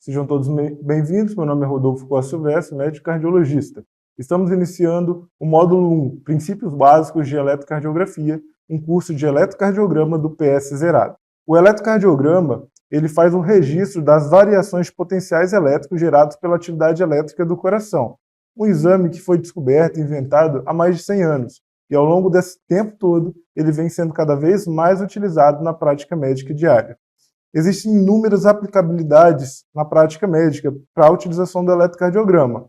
Sejam todos bem-vindos. Meu nome é Rodolfo Costa Silvestre, médico cardiologista. Estamos iniciando o módulo 1, Princípios Básicos de Eletrocardiografia, um curso de eletrocardiograma do PS Zerado. O eletrocardiograma ele faz o registro das variações de potenciais elétricos gerados pela atividade elétrica do coração. Um exame que foi descoberto e inventado há mais de 100 anos, e ao longo desse tempo todo, ele vem sendo cada vez mais utilizado na prática médica diária. Existem inúmeras aplicabilidades na prática médica para a utilização do eletrocardiograma,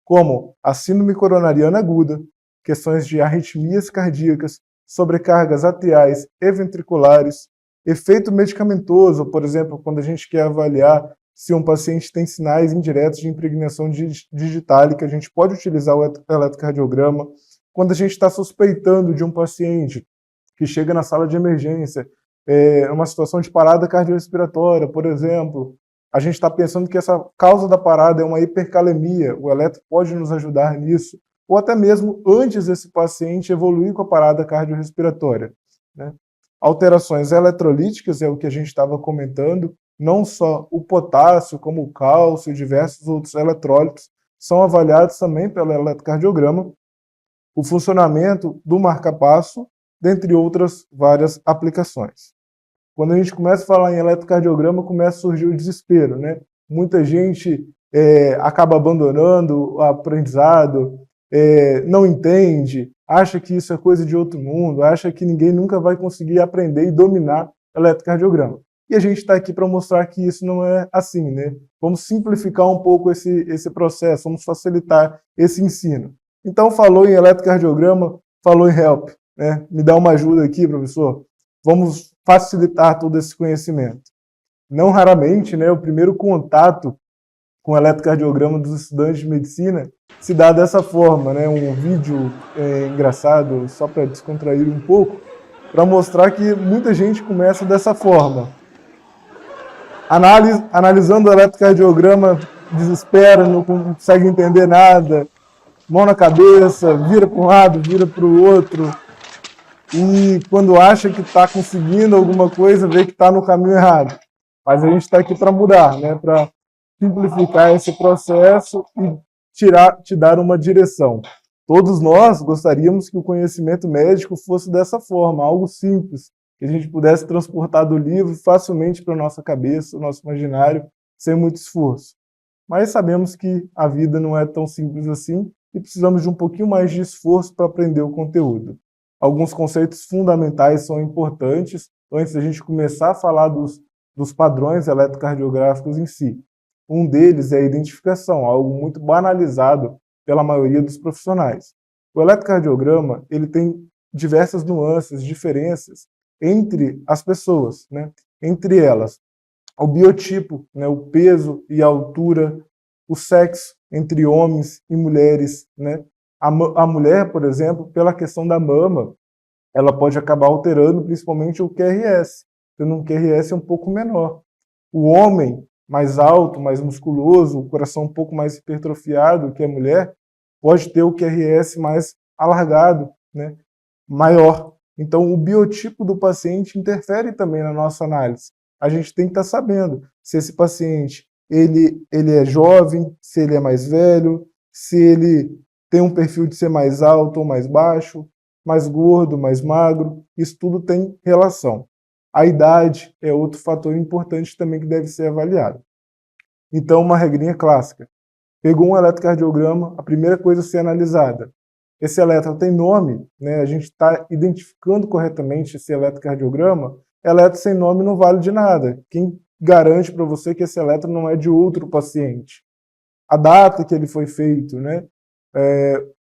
como a síndrome coronariana aguda, questões de arritmias cardíacas, sobrecargas atriais e ventriculares, efeito medicamentoso, por exemplo, quando a gente quer avaliar se um paciente tem sinais indiretos de impregnação digitálica, a gente pode utilizar o eletrocardiograma. Quando a gente está suspeitando de um paciente que chega na sala de emergência, uma situação de parada cardiorrespiratória, por exemplo, a gente está pensando que essa causa da parada é uma hipercalemia, o eletro pode nos ajudar nisso, ou até mesmo antes desse paciente evoluir com a parada cardiorrespiratória, né? Alterações eletrolíticas é o que a gente estava comentando, não só o potássio, como o cálcio e diversos outros eletrólitos são avaliados também pelo eletrocardiograma, o funcionamento do marca-passo, dentre outras várias aplicações. Quando a gente começa a falar em eletrocardiograma, começa a surgir o desespero, né? Muita gente acaba abandonando o aprendizado, não entende, acha que isso é coisa de outro mundo, acha que ninguém nunca vai conseguir aprender e dominar eletrocardiograma. E a gente está aqui para mostrar que isso não é assim, né? Vamos simplificar um pouco esse processo, vamos facilitar esse ensino. Então, falou em eletrocardiograma, falou em HELP, né? Me dá uma ajuda aqui, professor. Vamos facilitar todo esse conhecimento. Não raramente, né, o primeiro contato com o eletrocardiograma dos estudantes de medicina se dá dessa forma, né? Um vídeo engraçado, só para descontrair um pouco, para mostrar que muita gente começa dessa forma. Analisando o eletrocardiograma, desespera, não consegue entender nada, mão na cabeça, vira para um lado, vira para o outro, e quando acha que está conseguindo alguma coisa, vê que está no caminho errado. Mas a gente está aqui para mudar, né? Para simplificar esse processo e te dar uma direção. Todos nós gostaríamos que o conhecimento médico fosse dessa forma, algo simples, que a gente pudesse transportar do livro facilmente para a nossa cabeça, o nosso imaginário, sem muito esforço. Mas sabemos que a vida não é tão simples assim e precisamos de um pouquinho mais de esforço para aprender o conteúdo. Alguns conceitos fundamentais são importantes antes da gente começar a falar dos padrões eletrocardiográficos em si. Um deles é a identificação, algo muito banalizado pela maioria dos profissionais. O eletrocardiograma ele tem diversas nuances, diferenças entre as pessoas, né? Entre elas, o biotipo, né? O peso e a altura, o sexo entre homens e mulheres, né? A mulher, por exemplo, pela questão da mama, ela pode acabar alterando principalmente o QRS, tendo um QRS um pouco menor. O homem, mais alto, mais musculoso, o coração um pouco mais hipertrofiado que a mulher, pode ter o QRS mais alargado, né? Maior. Então, o biotipo do paciente interfere também na nossa análise. A gente tem que estar sabendo se esse paciente ele é jovem, se ele é mais velho, se ele tem um perfil de ser mais alto ou mais baixo, mais gordo, mais magro, isso tudo tem relação. A idade é outro fator importante também que deve ser avaliado. Então, uma regrinha clássica. Pegou um eletrocardiograma, a primeira coisa a ser analisada. Esse eletro tem nome, né? A gente está identificando corretamente esse eletrocardiograma. Eletro sem nome não vale de nada. Quem garante para você que esse eletro não é de outro paciente? A data que ele foi feito, né?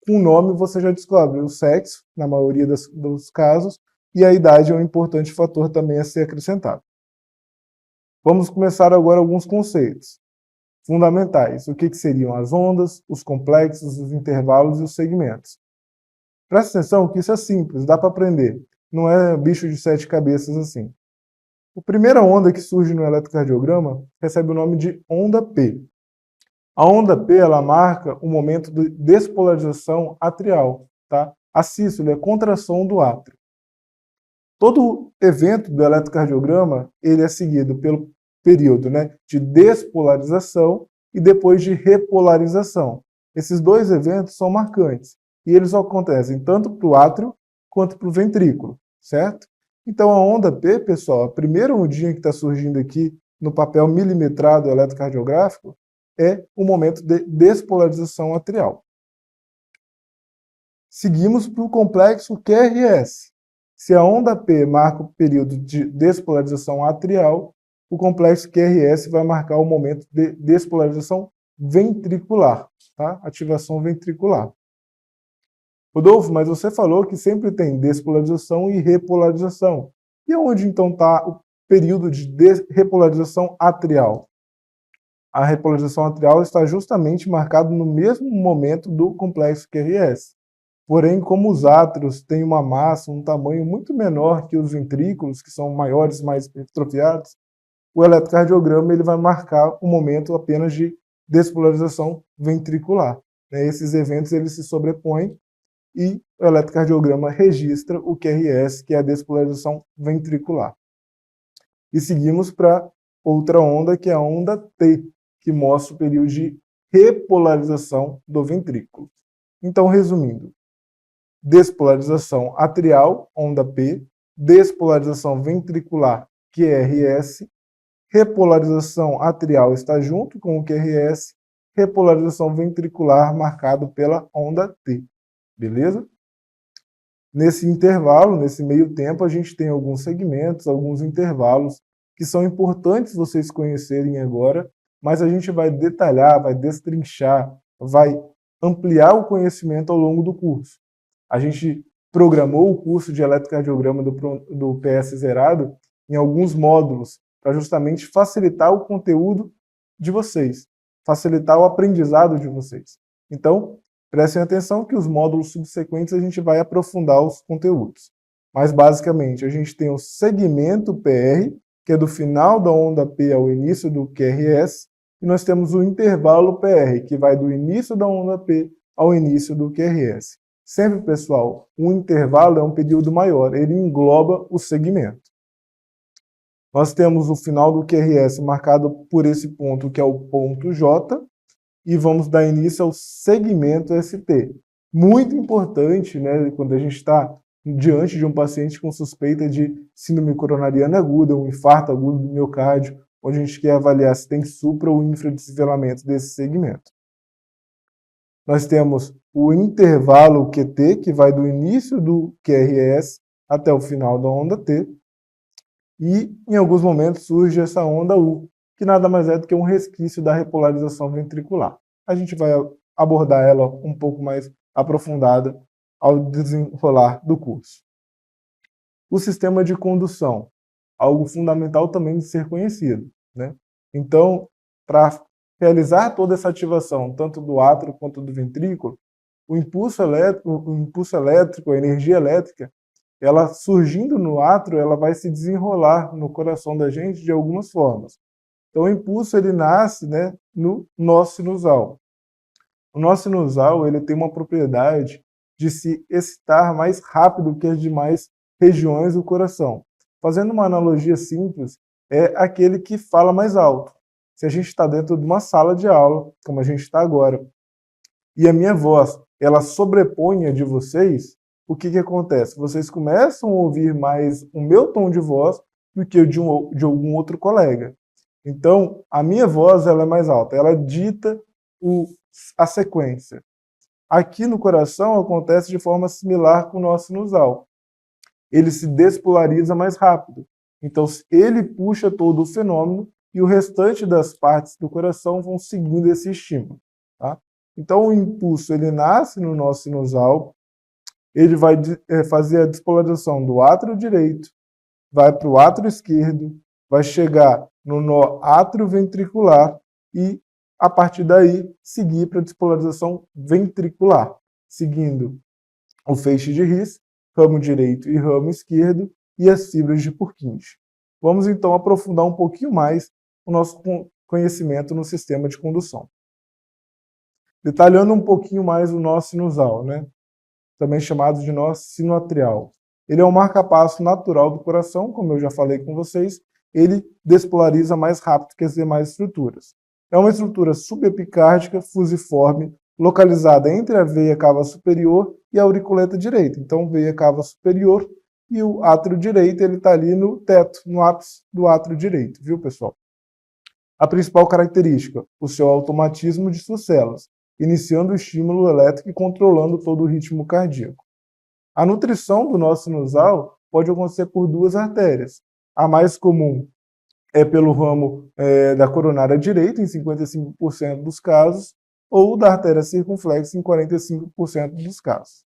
Com o nome você já descobre o sexo, na maioria dos casos, e a idade é um importante fator também a ser acrescentado. Vamos começar agora alguns conceitos fundamentais. O que seriam as ondas, os complexos, os intervalos e os segmentos. Presta atenção que isso é simples, dá para aprender. Não é bicho de 7 cabeças assim. A primeira onda que surge no eletrocardiograma recebe o nome de onda P. A onda P ela marca o momento de despolarização atrial, tá? A sístole é a contração do átrio. Todo evento do eletrocardiograma ele é seguido período, né, de despolarização e depois de repolarização. Esses dois eventos são marcantes e eles acontecem tanto para o átrio quanto para o ventrículo, certo? Então a onda P, pessoal, a primeira ondinha que está surgindo aqui no papel milimetrado eletrocardiográfico é o momento de despolarização atrial. Seguimos para o complexo QRS. Se a onda P marca o período de despolarização atrial, o complexo QRS vai marcar o momento de despolarização ventricular, tá? Ativação ventricular. Rodolfo, mas você falou que sempre tem despolarização e repolarização. E onde então está o período de repolarização atrial? A repolarização atrial está justamente marcado no mesmo momento do complexo QRS. Porém, como os átrios têm uma massa, um tamanho muito menor que os ventrículos, que são maiores, mais hipertrofiados, o eletrocardiograma ele vai marcar o momento apenas de despolarização ventricular. Esses eventos eles se sobrepõem e o eletrocardiograma registra o QRS, que é a despolarização ventricular. E seguimos para outra onda, que é a onda T, que mostra o período de repolarização do ventrículo. Então, resumindo, despolarização atrial, onda P, despolarização ventricular, QRS, repolarização atrial está junto com o QRS, repolarização ventricular marcado pela onda T, beleza? Nesse intervalo, nesse meio tempo, a gente tem alguns segmentos, alguns intervalos que são importantes vocês conhecerem agora, mas a gente vai detalhar, vai destrinchar, vai ampliar o conhecimento ao longo do curso. A gente programou o curso de eletrocardiograma do PS Zerado em alguns módulos para justamente facilitar o conteúdo de vocês, facilitar o aprendizado de vocês. Então, prestem atenção que os módulos subsequentes a gente vai aprofundar os conteúdos. Mas, basicamente, a gente tem o segmento PR, que é do final da onda P ao início do QRS, e nós temos o intervalo PR, que vai do início da onda P ao início do QRS. Sempre, pessoal, um intervalo é um período maior, ele engloba o segmento. Nós temos o final do QRS marcado por esse ponto, que é o ponto J, e vamos dar início ao segmento ST. Muito importante, né, quando a gente está diante de um paciente com suspeita de síndrome coronariana aguda, um infarto agudo do miocárdio, onde a gente quer avaliar se tem supra ou infradesnivelamento desse segmento. Nós temos o intervalo QT, que vai do início do QRS até o final da onda T, e em alguns momentos surge essa onda U, que nada mais é do que um resquício da repolarização ventricular. A gente vai abordar ela um pouco mais aprofundada ao desenrolar do curso. O sistema de condução, algo fundamental também de ser conhecido, né? Então, para realizar toda essa ativação, tanto do átrio quanto do ventrículo, o impulso elétrico, a energia elétrica, ela surgindo no átrio, ela vai se desenrolar no coração da gente de algumas formas. Então, o impulso ele nasce, né, no nó sinusal. O nó sinusal ele tem uma propriedade de se excitar mais rápido que as demais regiões do coração. Fazendo uma analogia simples, é aquele que fala mais alto. Se a gente está dentro de uma sala de aula, como a gente está agora, e a minha voz ela sobrepõe a de vocês, o que acontece? Vocês começam a ouvir mais o meu tom de voz do que o de algum outro colega. Então, a minha voz ela é mais alta, ela dita a sequência. Aqui no coração acontece de forma similar com o nó sinusal. Ele se despolariza mais rápido. Então, ele puxa todo o fenômeno e o restante das partes do coração vão seguindo esse estímulo. Tá? Então, o impulso ele nasce no nó sinusal, ele vai fazer a despolarização do átrio direito, vai para o átrio esquerdo, vai chegar no nó atrioventricular e, a partir daí, seguir para a despolarização ventricular, seguindo o feixe de His, ramo direito e ramo esquerdo, e as fibras de Purkinje. Vamos, então, aprofundar um pouquinho mais o nosso conhecimento no sistema de condução. Detalhando um pouquinho mais o nó sinusal, né? Também chamado de nó sinoatrial. Ele é um marca-passo natural do coração, como eu já falei com vocês. ele despolariza mais rápido que as demais estruturas. É uma estrutura subepicárdica, fusiforme, localizada entre a veia cava superior e a auriculeta direita. Então, veia cava superior e o átrio direito, ele está ali no teto, no ápice do átrio direito, viu, pessoal? A principal característica, o seu automatismo de suas células, iniciando o estímulo elétrico e controlando todo o ritmo cardíaco. A nutrição do nó sinusal pode acontecer por duas artérias. A mais comum é pelo ramo da coronária direita, em 55% dos casos, ou da artéria circunflexa, em 45% dos casos.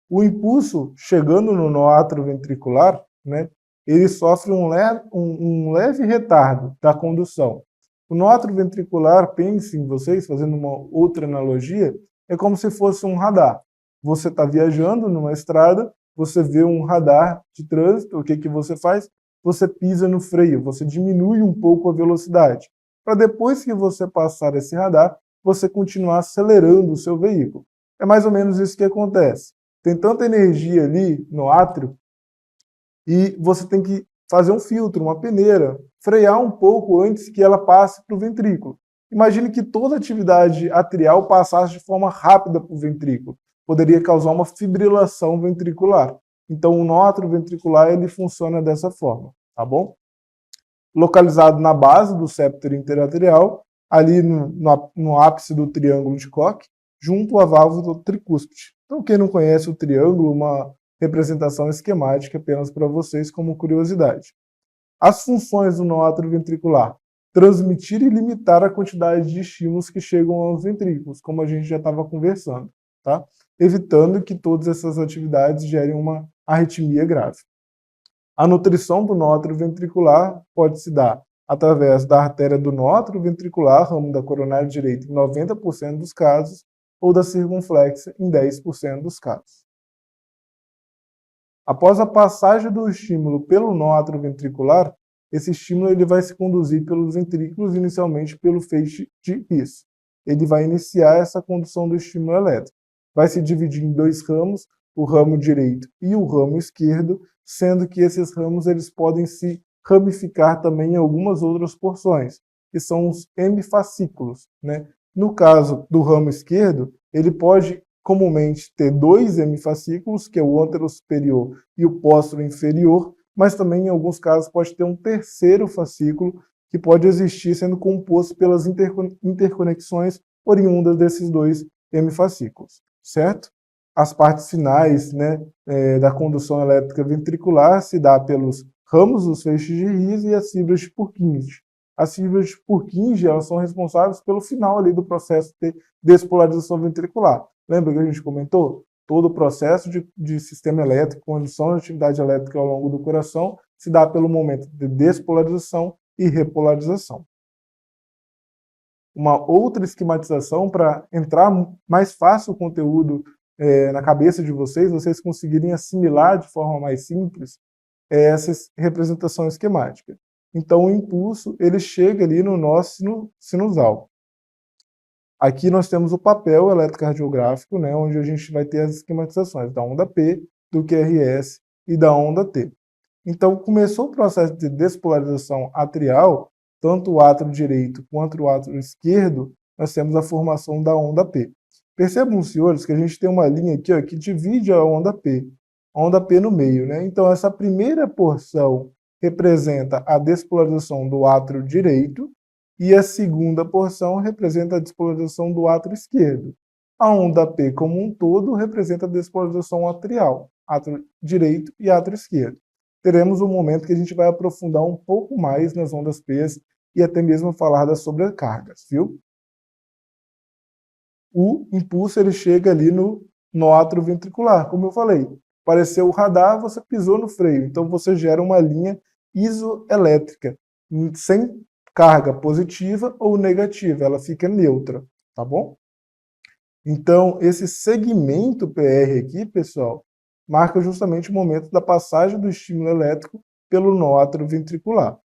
O impulso, chegando no nó atrioventricular, né, ele sofre um leve retardo da condução. O nó atrioventricular, pensem vocês, fazendo uma outra analogia, é como se fosse um radar. Você está viajando numa estrada, você vê um radar de trânsito, o que você faz? Você pisa no freio, você diminui um pouco a velocidade, para depois que você passar esse radar, você continuar acelerando o seu veículo. É mais ou menos isso que acontece. Tem tanta energia ali no átrio e você tem que fazer um filtro, uma peneira, frear um pouco antes que ela passe para o ventrículo. Imagine que toda atividade atrial passasse de forma rápida para o ventrículo. Poderia causar uma fibrilação ventricular. Então, o nó atrioventricular ele funciona dessa forma, tá bom? Localizado na base do septo interatrial, ali no ápice do triângulo de Koch, junto à válvula tricúspide. Então, quem não conhece o triângulo, uma representação esquemática apenas para vocês como curiosidade. As funções do nó atrioventricular: transmitir e limitar a quantidade de estímulos que chegam aos ventrículos, como a gente já estava conversando, tá? Evitando que todas essas atividades gerem uma arritmia grave. A nutrição do nó atrioventricular pode se dar através da artéria do nó atrioventricular, ramo da coronária direita, em 90% dos casos, ou da circunflexa, em 10% dos casos. Após a passagem do estímulo pelo nó atrioventricular, esse estímulo ele vai se conduzir pelos ventrículos, inicialmente pelo feixe de His. Ele vai iniciar essa condução do estímulo elétrico. Vai se dividir em dois ramos, o ramo direito e o ramo esquerdo, sendo que esses ramos eles podem se ramificar também em algumas outras porções, que são os hemifascículos, né? No caso do ramo esquerdo, ele pode comumente ter dois hemifascículos, que é o antero superior e o póstero inferior, mas também em alguns casos pode ter um terceiro fascículo que pode existir sendo composto pelas interconexões oriundas desses dois hemifascículos, certo? As partes finais, né, da condução elétrica ventricular se dá pelos ramos dos feixes de His e as fibras de Purkinje. As fibras de Purkinje elas são responsáveis pelo final ali do processo de despolarização ventricular. Lembra que a gente comentou? Todo o processo de sistema elétrico, condução de atividade elétrica ao longo do coração, se dá pelo momento de despolarização e repolarização. Uma outra esquematização para entrar mais fácil o conteúdo na cabeça de vocês conseguirem assimilar de forma mais simples essa representação esquemática. Então, o impulso ele chega ali no nó sinusal. Aqui nós temos o papel eletrocardiográfico, né, onde a gente vai ter as esquematizações da onda P, do QRS e da onda T. Então, começou o processo de despolarização atrial, tanto o átrio direito quanto o átrio esquerdo, nós temos a formação da onda P. Percebam, senhores, que a gente tem uma linha aqui ó, que divide a onda P no meio, né? Então, essa primeira porção representa a despolarização do átrio direito e a segunda porção representa a despolarização do átrio esquerdo. A onda P como um todo representa a despolarização atrial, átrio direito e átrio esquerdo. Teremos um momento que a gente vai aprofundar um pouco mais nas ondas P e até mesmo falar das sobrecargas, viu? O impulso ele chega ali no átrio ventricular, como eu falei. Apareceu o radar, você pisou no freio, então você gera uma linha isoelétrica, sem carga positiva ou negativa, ela fica neutra, tá bom? Então, esse segmento PR aqui, pessoal, marca justamente o momento da passagem do estímulo elétrico pelo nó atrioventricular.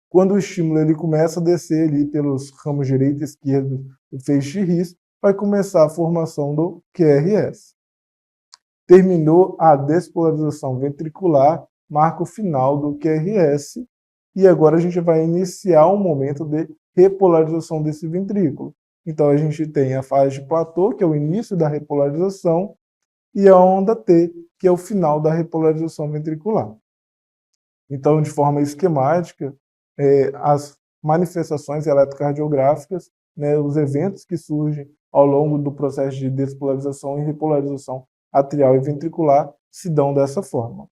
Quando o estímulo ele começa a descer ali pelos ramos direito e esquerdo do feixe de His, vai começar a formação do QRS. Terminou a despolarização ventricular, marca o final do QRS, e agora a gente vai iniciar um momento de repolarização desse ventrículo. Então a gente tem a fase de platô, que é o início da repolarização, e a onda T, que é o final da repolarização ventricular. Então, de forma esquemática, as manifestações eletrocardiográficas, né, os eventos que surgem ao longo do processo de despolarização e repolarização atrial e ventricular se dão dessa forma.